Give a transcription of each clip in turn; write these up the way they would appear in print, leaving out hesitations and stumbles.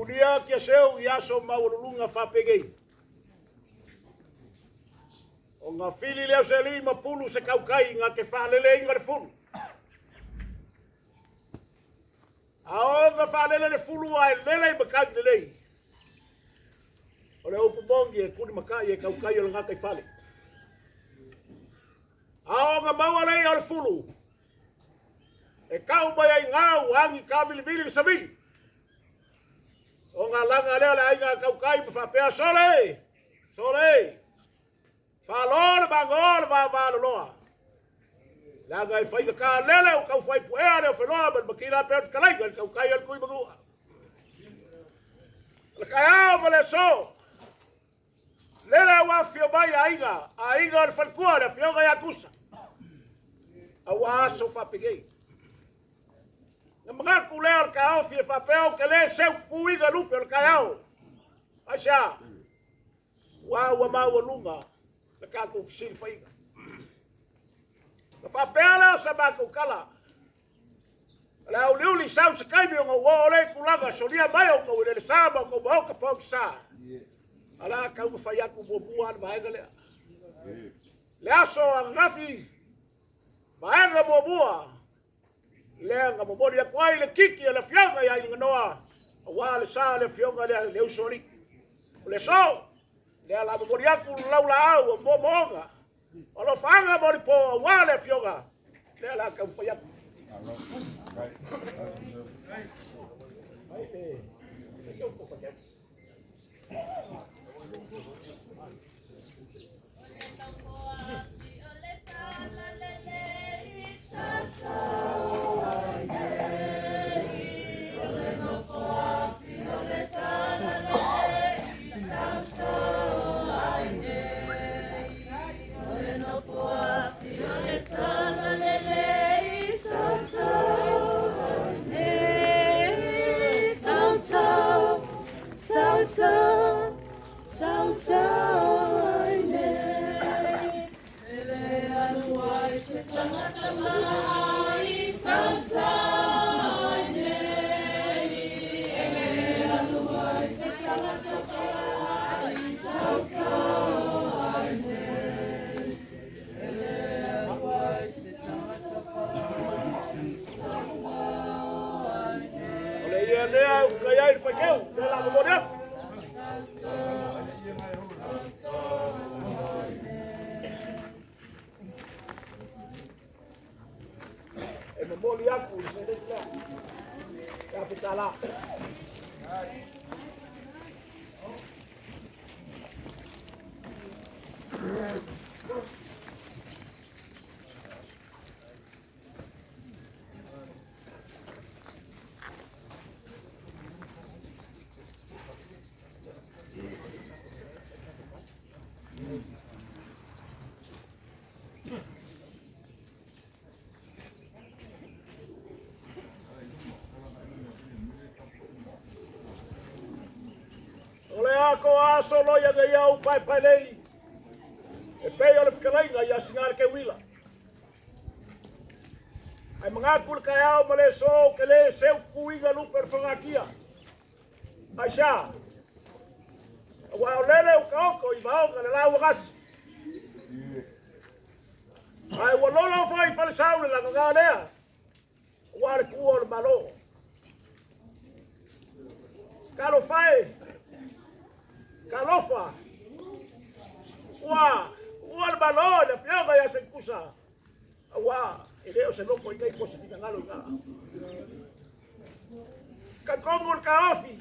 Mulia kia seu i aso maurulunga whapegei. O ngā whili leo se 50 se kaukai ngā ke whalele inga re fulu. A o ngā whalele le fulu ai lele i makau le lei. O le upu mongi e kuni makai e kaukai o le ngā kai whale. A o ngā maua lei o le fulu. E kau mai ai ngau hangi kāmili mili le samili. O ngā langa leo le ai ngā kaukai pa whapea sole. Sole. Whalole mangole wāwālo loa. Langa i whaika kā lele o kau whai puea leo wheloa man makina pēr kalaiga le kaukai al kui mangua. Le kai ao ma le so. Lele wa fio mai a inga le whankua le afioga i akusa. A wa aso whapegei. Na mga kulea le kai ao fia whapeo ke le seu kuiga lupe le kai ao. Aisha. Wa maua lunga. Le kako fisiri whaiga. Na whapea leo sa mako kala. Le au liuli sau se kaimi o ngā wole kulanga solia mai o kau le sāma o kau mahoka pōki sā. Ala kau ma whai aku mua ana maenga lea. Le aso a ngafi maenga mua. Lea ngā momori aku ai le kiki a le fionga i ai nganoa. A wā le sā le fionga le usori. O le so. Lea la momori aku laula au a momonga. O lo whanga mori po a wā le fionga. Lea la kau whai aku. Ko aso loia de iau pai nei. E pei o le whikalainga i asingare ke wila. Ai mga kul kai au ma le so ke le seu kuinga luper whangakia. Ai sa. Wa o lele o kaoko i maonga le lau agasi. Ai wa lolo fai fale saule la ngā lea. Wa le kua o le malo. Kalo fai. Alofa. Ua le malo le afioga ia se kusa. Wa e leo se loko i nei kosa tika ngalo nga. Ka kongo le kaofi.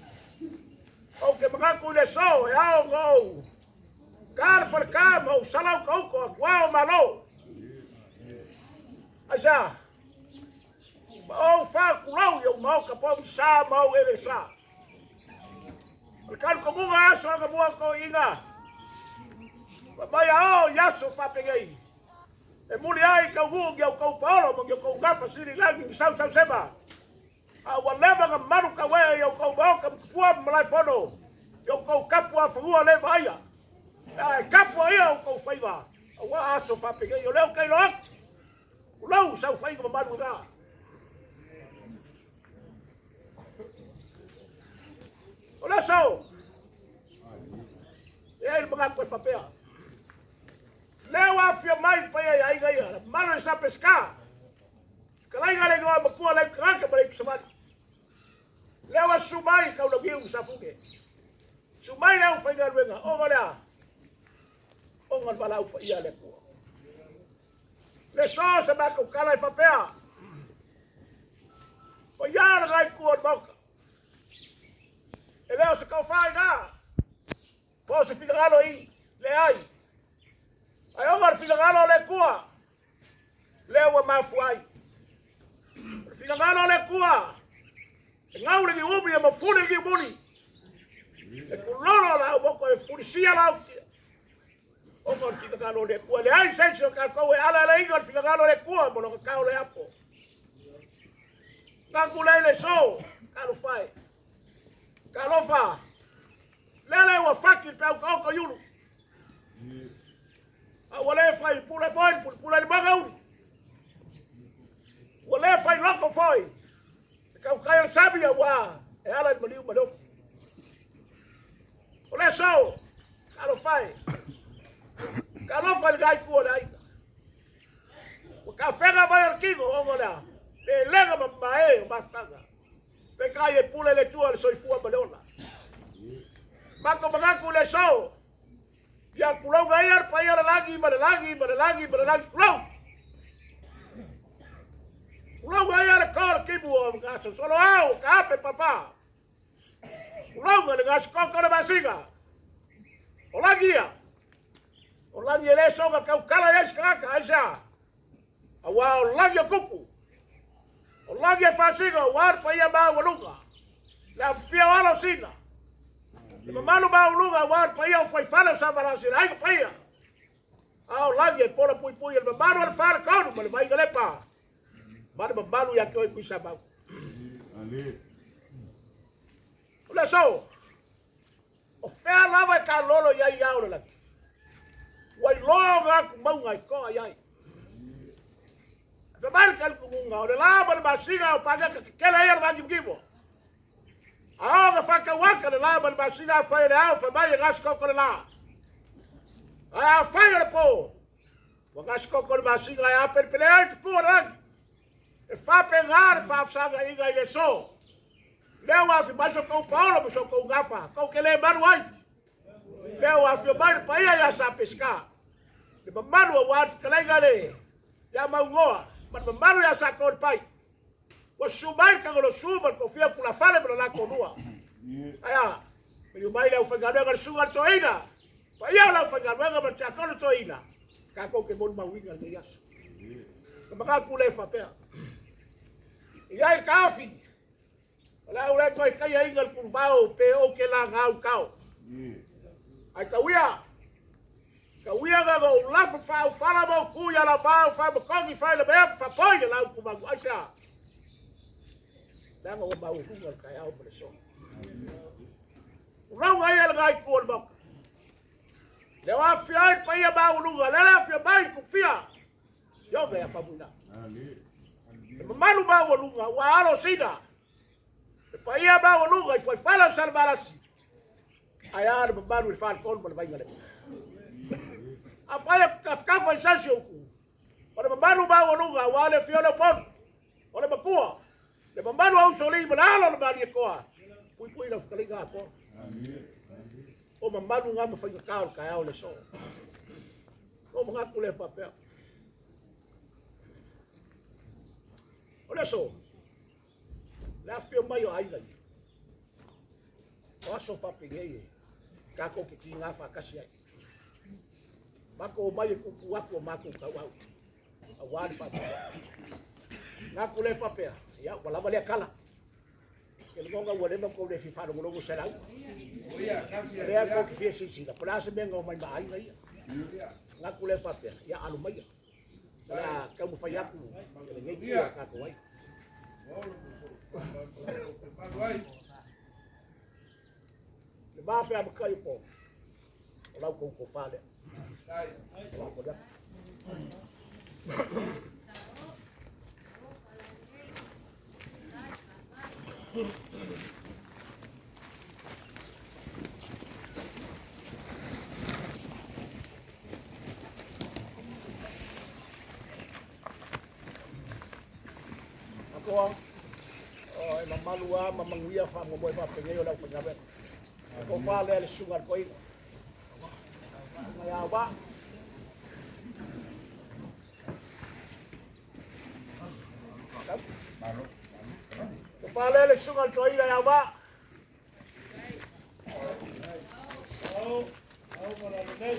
O ke makaku le so e ao ngou. Ka le falkama o salau kauko a kua o malo. Aisa. O wha kulau i au mau ka pau i sa mau ele sa. O karu ko munga aso anga mua ko inga. Mai ao yaso whapegei. E muli ai ka uungi au kau Paolo mo kau gafa siri langi ni sau seba. A walema nga maru ka wea i au kau maoka mpua malai pono. I au kau kapua whangua leva aia. E kapua ia au kau whaiva. A wa aso whapegei o leo kai loak. Ulau sau whaiva ma maru nga. Olha só. Ele mga koe papea. Leo afia mai pa ia ai gai. Mano sa pescar. Kalai gale go makua lai kraka balik samani. Leo sumai kau na giu sa fuke. Sumai leo fa ngal wenga. O ngala. O ngal balau pa ia le ko. Le so sa ba ko kalai papea. O ia la gai ko boka. E leo se kau fai ga. Po se figalo i le ai. Ai o mar figalo le kua. Leo ma fuai. Figalo le kua. Ngau le ubi e mafune ki muni. E kulolo la boko e fulisia la. O mar figalo le kua le ai senso ka ko e ala le ingo figalo le kua mo no ka le apo. Tangu le so, ka lo fai. Ka lo fa. Lele wa fakir pe au ko yulu. A wale fai pula pula le bagau. Wale fai loko foi. Kau kaya sabi ya wa. E ala de maliu malo. Ole so. Kalo fai. Kalo fai gai ku ole ai. O ka fega ba el kigo ongola. Le lega ma mae bastanga. Pe kai e pula le tua le soifua balona. Mako mangaku le so. Ya kulau gayar payar lagi kulau. Kulau gayar kor kibu om gaso solo au kape papa. Kulau ngale gas koko le basiga. Olagia. Olagia le so ga kau kala yes kraka aisa. Awa olagia kupu. Olagia fasiga war payar ba waluka. La fia walo sina. Le malu ba ulunga war pa ia foi fala sa barasi ai pa ia. Au lagi e pola pui le malu al far kau ma le mai galepa. Ma le malu ya ko ku sa ba. Ali. Olha só. O fe lava ka lolo ya ia ora la. Wai longa ku mau ngai ko ai ai. Fe mal kal ku nga ora la ba basiga o paga que la ia va gibo. Ah, faka waka le la mal basina fa le alfa mai gas ko la. Ah, fa le po. Wa gas ko basina ya per pele ko ran. E fa pegar pa saga iga ile so. Leo a fi baso ko Paolo so ko gafa, ko que le manuai. Leo a fi mar pa ia ya sa pescar. Le manu wa kala gale. Ya mangoa, mas manu ya sa ko pai. O sumai ka lo suma ko fia pula fale pero la konua. Aya, pero mai le ufangalo ngal suga toina. Pa ia la ufangalo ngal cha ko toina. Ka ko ke mon mawinga de yas. Ka maka pule fa pe. Ia kafi. La ura ko ka ia ingal purbao pe o ke la ngau kau. Ai ka wia. Ka wia ga go la fa fala mo ku ya la ba fa mo ko fa le be fa po ya la ku ba aisha. Đang ngồi bầu cũng ngồi cái ao mà số, lâu ngày là ngày cuốn bọc, nếu mà phía bây giờ bao luôn rồi, là phía bay cũng phía, do về phải bùn nào, mà lúc bao luôn rồi, qua alo xin à, bây giờ bao luôn rồi phải phải là sao mà là gì, ai ăn mà bao luôn phải con mà bay ngay, à bây giờ các phải sao chịu, còn mà bao luôn rồi, qua là phía là pon, còn mà cua. Le mambalo au soli malalo le bali ko. Pui la fkaliga ko. O mambalo nga ma fanga kaol ka au le so. O mga kule papel. O le so. La fio mayo ai ga. O so papel ka ko ki nga fa kasi ai. Mako mai ku wako mako ka wa. Awali papel. Nga kule papel. Ya, wala balik kala. Kalau kau nggak boleh kau deh FIFA dong logo selang. Dia kau kifir sisi. Pernah sebenarnya kau main bahaya lagi. Nggak boleh apa ya alumaya. Kalau kamu fayaku, kalau nggak dia kau wai. Lepas apa kau ipo? Kalau kau fale. Kalau kau dah. koa. E mamalua, mamanguia, whamomoe whapengei o lau pengawe. Ko whale ale sunga koi. Ngai awa. Ko whale ale sunga koi ngai awa. Oh, mana nei.